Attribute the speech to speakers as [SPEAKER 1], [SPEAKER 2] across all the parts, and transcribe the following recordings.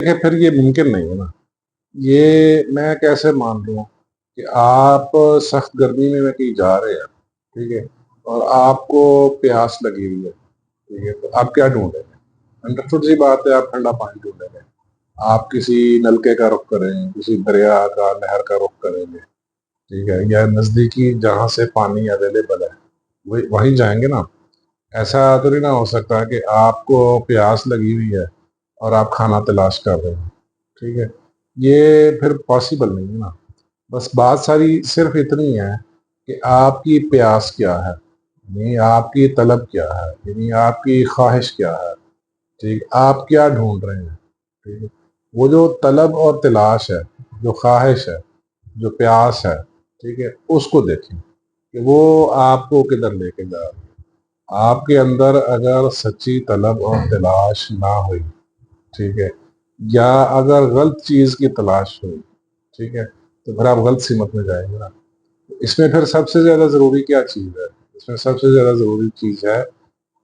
[SPEAKER 1] دیکھیں پھر یہ ممکن نہیں ہے نا، یہ میں کیسے مان لوں کہ آپ سخت گرمی میں کہیں جا رہے ہیں، ٹھیک ہے، اور آپ کو پیاس لگی ہوئی ہے، ٹھیک ہے، تو آپ کیا ڈھونڈیں گے؟ انڈرسٹوڈ سی بات ہے، آپ ٹھنڈا پانی ڈھونڈیں گے، آپ کسی نلکے کا رخ کریں گے، کسی دریا کا نہر کا رخ کریں گے، ٹھیک ہے، یا نزدیکی جہاں سے پانی اویلیبل ہے وہیں جائیں گے نا. ایسا تو نہیں نہ ہو سکتا کہ آپ کو پیاس لگی ہوئی ہے اور آپ کھانا تلاش کر رہے ہیں، ٹھیک ہے، یہ پھر پاسبل نہیں ہے نا. بس بات ساری صرف اتنی ہے کہ آپ کی پیاس کیا ہے، یعنی آپ کی طلب کیا ہے، یعنی آپ کی خواہش کیا ہے، ٹھیک، آپ کیا ڈھونڈ رہے ہیں، ٹھیک ہے. وہ جو طلب اور تلاش ہے، جو خواہش ہے، جو پیاس ہے، ٹھیک ہے، اس کو دیکھیں کہ وہ آپ کو کدھر لے کے جا رہی ہے. آپ کے اندر اگر سچی طلب اور تلاش نہ ہوئی، ٹھیک ہے، یا اگر غلط چیز کی تلاش ہوئی، ٹھیک ہے، تو پھر آپ غلط سمت میں جائیں گے نا. اس میں پھر سب سے زیادہ ضروری کیا چیز ہے؟ اس میں سب سے زیادہ ضروری چیز ہے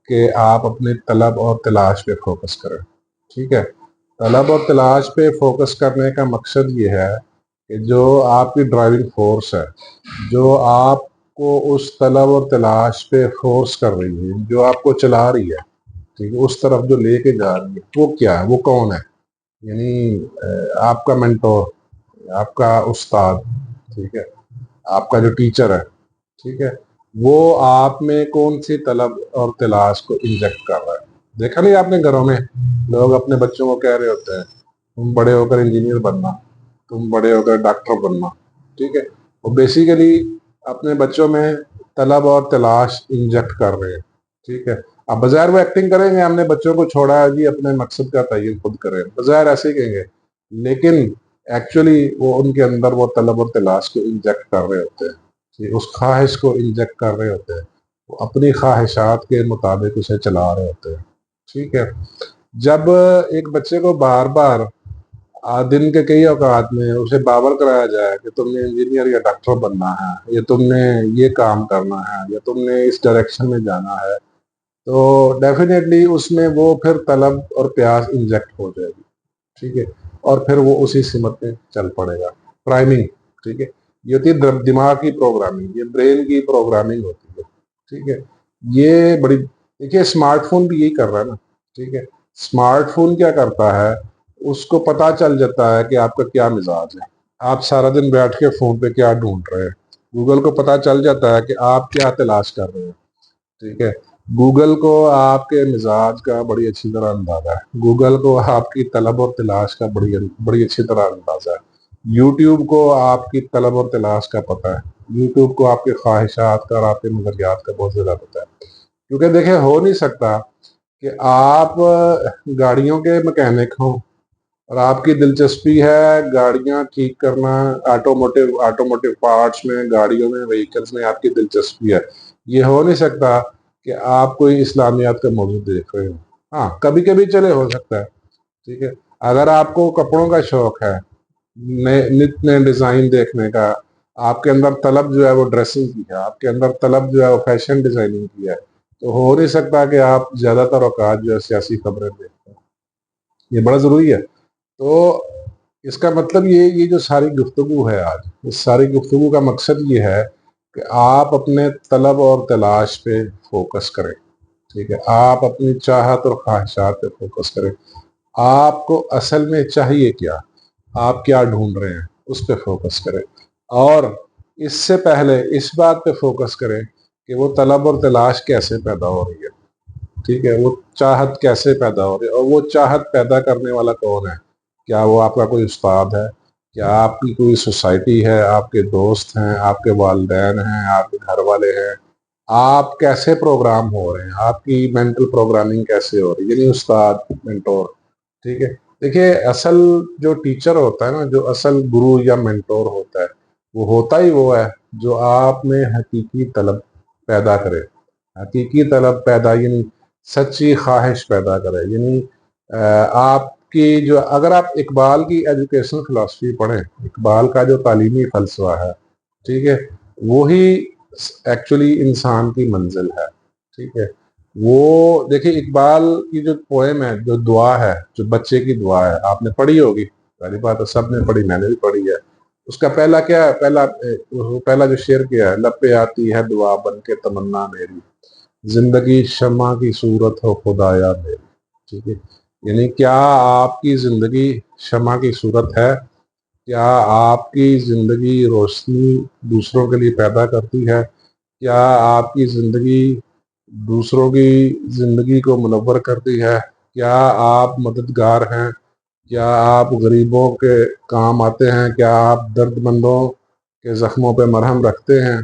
[SPEAKER 1] کہ آپ اپنے طلب اور تلاش پہ فوکس کریں، ٹھیک ہے. طلب اور تلاش پہ فوکس کرنے کا مقصد یہ ہے کہ جو آپ کی ڈرائیونگ فورس ہے، جو آپ کو اس طلب اور تلاش پہ فورس کر رہی ہے، جو آپ کو چلا رہی ہے، ٹھیک ہے، اس طرف جو لے کے جا رہی ہے، وہ کیا ہے، وہ کون ہے؟ یعنی آپ کا مینٹور، آپ کا استاد، ٹھیک ہے، آپ کا جو ٹیچر ہے، ٹھیک ہے، وہ آپ میں کون سی طلب اور تلاش کو انجیکٹ کر رہا ہے. دیکھا نہیں آپ نے گھروں میں لوگ اپنے بچوں کو کہہ رہے ہوتے ہیں تم بڑے ہو کر انجینئر بننا، تم بڑے ہو کر ڈاکٹر بننا، ٹھیک ہے. وہ بیسیکلی اپنے بچوں میں طلب اور تلاش انجیکٹ کر رہے ہیں، ٹھیک ہے. اب بظاہر وہ ایکٹنگ کریں گے ہم نے بچوں کو چھوڑا ہے جی اپنے مقصد کا تعین خود کریں، بظاہر ایسے ہی کہیں گے، لیکن ایکچولی وہ ان کے اندر وہ طلب اور تلاش کو انجیکٹ کر رہے ہوتے ہیں، اس خواہش کو انجیکٹ کر رہے ہوتے ہیں، وہ اپنی خواہشات کے مطابق اسے چلا رہے ہوتے ہیں، ٹھیک ہے. جب ایک بچے کو بار بار دن کے کئی اوقات میں اسے باور کرایا جائے کہ تم نے انجینئر یا ڈاکٹر بننا ہے، یا تم نے یہ کام کرنا ہے، یا تم نے اس ڈائریکشن میں جانا ہے، تو ڈیفینیٹلی اس میں وہ پھر طلب اور پیاس انجیکٹ ہو جائے گی، ٹھیک ہے، اور پھر وہ اسی سمت میں چل پڑے گا. پرائمنگ، ٹھیک ہے، یہ ہوتی ہے دماغ کی پروگرامنگ، یہ برین کی پروگرامنگ ہوتی ہے، ٹھیک ہے. یہ بڑی دیکھیے اسمارٹ فون بھی یہی کر رہا ہے نا، ٹھیک ہے. اسمارٹ فون کیا کرتا ہے، اس کو پتا چل جاتا ہے کہ آپ کا کیا مزاج ہے، آپ سارا دن بیٹھ کے فون پہ کیا ڈھونڈ رہے ہیں. گوگل کو پتا چل جاتا ہے کہ آپ کیا تلاش کر رہے ہیں، ٹھیک ہے. گوگل کو آپ کے مزاج کا بڑی اچھی طرح اندازہ ہے، گوگل کو آپ کی طلب اور تلاش کا بڑی اچھی طرح اندازہ ہے. یوٹیوب کو آپ کی طلب اور تلاش کا پتہ ہے، یوٹیوب کو آپ کے خواہشات کا اور آپ کے نظریات کا بہت زیادہ پتہ ہے. کیونکہ دیکھیں ہو نہیں سکتا کہ آپ گاڑیوں کے مکینک ہوں اور آپ کی دلچسپی ہے گاڑیاں ٹھیک کرنا، آٹوموٹیو پارٹس میں، گاڑیوں میں، وہیکلس میں آپ کی دلچسپی ہے. یہ ہو نہیں سکتا کہ آپ کوئی اسلامیات کا موضوع دیکھ رہے ہوں. ہاں کبھی کبھی چلے ہو سکتا ہے، ٹھیک ہے. اگر آپ کو کپڑوں کا شوق ہے، نئے ڈیزائن دیکھنے کا، آپ کے اندر طلب جو ہے وہ ڈریسنگ کی ہے، آپ کے اندر طلب جو ہے وہ فیشن ڈیزائننگ کی ہے، تو ہو نہیں سکتا کہ آپ زیادہ تر اوقات جو ہے سیاسی خبریں دیکھتے ہیں. یہ بڑا ضروری ہے. تو اس کا مطلب یہ جو ساری گفتگو ہے آج، اس ساری گفتگو کا مقصد یہ ہے کہ آپ اپنے طلب اور تلاش پہ فوکس کریں، ٹھیک ہے. آپ اپنی چاہت اور خواہشات پہ فوکس کریں. آپ کو اصل میں چاہیے کیا، آپ کیا ڈھونڈ رہے ہیں، اس پہ فوکس کریں. اور اس سے پہلے اس بات پہ فوکس کریں کہ وہ طلب اور تلاش کیسے پیدا ہو رہی ہے، ٹھیک ہے، وہ چاہت کیسے پیدا ہو رہی ہے، اور وہ چاہت پیدا کرنے والا کون ہے. کیا وہ آپ کا کوئی استاد ہے، کیا آپ کی کوئی سوسائٹی ہے، آپ کے دوست ہیں، آپ کے والدین ہیں، آپ کے گھر والے ہیں. آپ کیسے پروگرام ہو رہے ہیں، آپ کی مینٹل پروگرامنگ کیسے ہو رہی ہے، یعنی استاد، مینٹور، ٹھیک ہے. دیکھیے اصل جو ٹیچر ہوتا ہے نا، جو اصل گرو یا مینٹور ہوتا ہے، وہ ہوتا ہی وہ ہے جو آپ میں حقیقی طلب پیدا کرے. حقیقی طلب پیدا یعنی سچی خواہش پیدا کرے. یعنی آپ کی جو، اگر آپ اقبال کی ایجوکیشن فلسفی پڑھیں، اقبال کا جو تعلیمی فلسفہ ہے، ٹھیک ہے، وہی ایکچولی انسان کی منزل ہے، ٹھیک ہے. وہ دیکھیے اقبال کی جو پوئم ہے، جو دعا ہے، جو بچے کی دعا ہے، آپ نے پڑھی ہوگی، پہلی بات تو سب نے پڑھی، میں نے بھی پڑھی ہے۔ اس کا پہلا کیا ہے، پہلا جو شعر کیا ہے، لب پہ آتی ہے دعا بن کے تمنا میری، زندگی شمع کی صورت ہو خدایا میری، ٹھیک ہے۔ یعنی کیا آپ کی زندگی شمع کی صورت ہے؟ کیا آپ کی زندگی روشنی دوسروں کے لیے پیدا کرتی ہے؟ کیا آپ کی زندگی دوسروں کی زندگی کو منور کرتی ہے؟ کیا آپ مددگار ہیں؟ کیا آپ غریبوں کے کام آتے ہیں؟ کیا آپ درد مندوں کے زخموں پہ مرہم رکھتے ہیں؟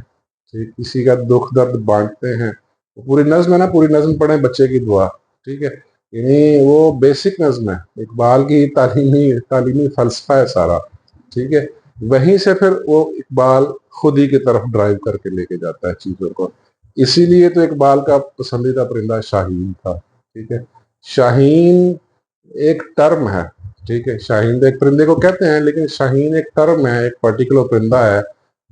[SPEAKER 1] کسی کا دکھ درد بانٹتے ہیں؟ پوری نظم ہے نا، پوری نظم پڑھیں بچے کی دعا، ٹھیک ہے۔ یعنی وہ بیسک نظم ہے، اقبال کی تعلیمی فلسفہ ہے سارا، ٹھیک ہے۔ وہیں سے پھر وہ اقبال خود ہی کی طرف ڈرائیو کر کے لے کے جاتا ہے چیزوں کو۔ اسی لیے تو اقبال کا پسندیدہ پرندہ شاہین تھا، ٹھیک ہے۔ شاہین ایک ٹرم ہے، ٹھیک ہے، شاہین ایک پرندے کو کہتے ہیں، لیکن شاہین ایک ٹرم ہے، ایک پرٹیکولر پرندہ ہے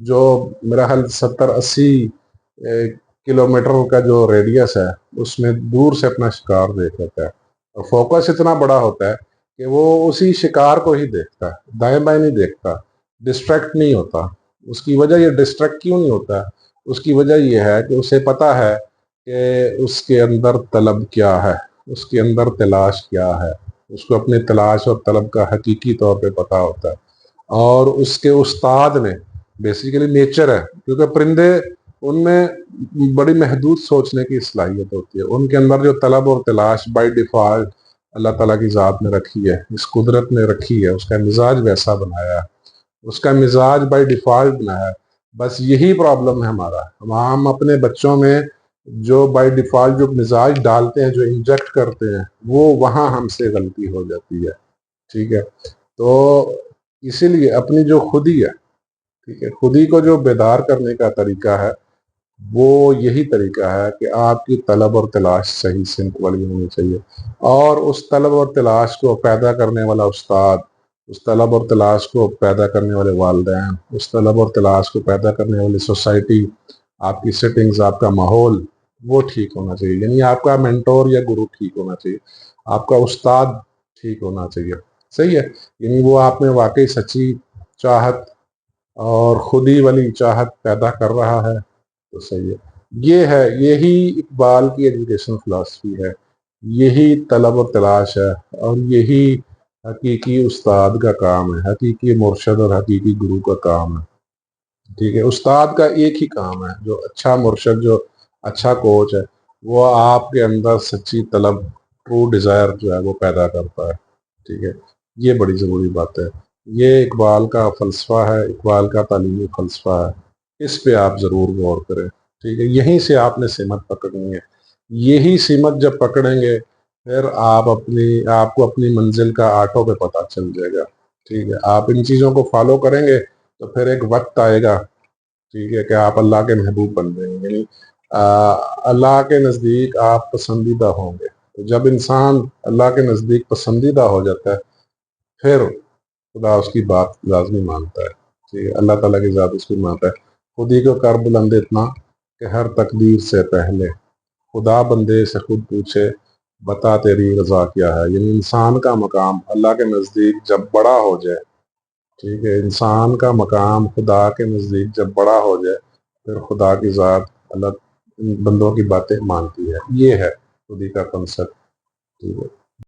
[SPEAKER 1] جو میرا حال 70-80 کلومیٹر کا جو ریڈیس ہے اس میں دور سے اپنا شکار دیکھ لیتا ہے، اور فوکس اتنا بڑا ہوتا ہے کہ وہ اسی شکار کو ہی دیکھتا ہے، دائیں بائیں نہیں دیکھتا، ڈسٹریکٹ نہیں ہوتا۔ اس کی وجہ یہ ڈسٹریکٹ کیوں نہیں ہوتا؟ اس کی وجہ یہ ہے کہ اسے پتا ہے کہ اس کے اندر طلب کیا ہے، اس کے اندر تلاش کیا ہے، اس کو اپنے تلاش اور طلب کا حقیقی طور پہ پتا ہوتا ہے۔ اور اس کے استاد نے بیسیکلی نیچر ہے، کیونکہ پرندے ان میں بڑی محدود سوچنے کی صلاحیت ہوتی ہے، ان کے اندر جو طلب اور تلاش بائی ڈیفالٹ اللہ تعالیٰ کی ذات نے رکھی ہے، اس قدرت نے رکھی ہے، اس کا مزاج ویسا بنایا ہے، اس کا مزاج بائی ڈیفالٹ بنایا ہے۔ بس یہی پرابلم ہے ہمارا، ہم اپنے بچوں میں جو بائی ڈیفالٹ جو مزاج ڈالتے ہیں، جو انجیکٹ کرتے ہیں، وہ وہاں ہم سے غلطی ہو جاتی ہے، ٹھیک ہے۔ تو اسی لیے اپنی جو خودی ہے، ٹھیک ہے، خودی کو جو بیدار کرنے کا طریقہ ہے وہ یہی طریقہ ہے کہ آپ کی طلب اور تلاش صحیح سمت والی ہونی چاہیے، اور اس طلب اور تلاش کو پیدا کرنے والا استاد، اس طلب اور تلاش کو پیدا کرنے والے والدین، اس طلب اور تلاش کو پیدا کرنے والی سوسائٹی، آپ کی سیٹنگز، آپ کا ماحول، وہ ٹھیک ہونا چاہیے۔ یعنی آپ کا مینٹور یا گرو ٹھیک ہونا چاہیے، آپ کا استاد ٹھیک ہونا چاہیے، صحیح ہے۔ یعنی وہ آپ میں واقعی سچی چاہت اور خودی والی چاہت پیدا کر رہا ہے تو صحیح ہے۔ یہ ہے، یہی اقبال کی ایجوکیشن فلاسفی ہے، یہی طلب و تلاش ہے، اور یہی حقیقی استاد کا کام ہے، حقیقی مرشد اور حقیقی گرو کا کام ہے، ٹھیک ہے۔ استاد کا ایک ہی کام ہے، جو اچھا مرشد، جو اچھا کوچ ہے، وہ آپ کے اندر سچی طلب، ٹرو ڈیزائر جو ہے وہ پیدا کرتا ہے، ٹھیک ہے۔ یہ بڑی ضروری بات ہے، یہ اقبال کا فلسفہ ہے، اقبال کا تعلیمی فلسفہ ہے، اس پہ آپ ضرور غور کریں، ٹھیک ہے۔ یہیں سے آپ نے سمت پکڑنی ہے، یہی سمت جب پکڑیں گے پھر آپ کو اپنی منزل کا آٹو پہ پتہ چل جائے گا، ٹھیک ہے۔ آپ ان چیزوں کو فالو کریں گے تو پھر ایک وقت آئے گا، ٹھیک ہے، کہ آپ اللہ کے محبوب بن جائیں گے، یعنی اللہ کے نزدیک آپ پسندیدہ ہوں گے۔ تو جب انسان اللہ کے نزدیک پسندیدہ ہو جاتا ہے پھر خدا اس کی بات لازمی مانتا ہے، ٹھیک ہے، اللہ تعالیٰ کی ذات اس کی مانتا ہے۔ خودی کو کر بلند اتنا کہ ہر تقدیر سے پہلے خدا بندے سے خود پوچھے بتا تیری رضا کیا ہے۔ یعنی انسان کا مقام اللہ کے نزدیک جب بڑا ہو جائے، ٹھیک ہے، انسان کا مقام خدا کے نزدیک جب بڑا ہو جائے پھر خدا کی ذات اللہ بندوں کی باتیں مانتی ہے۔ یہ ہے خودی کا کنسپٹ، ٹھیک ہے۔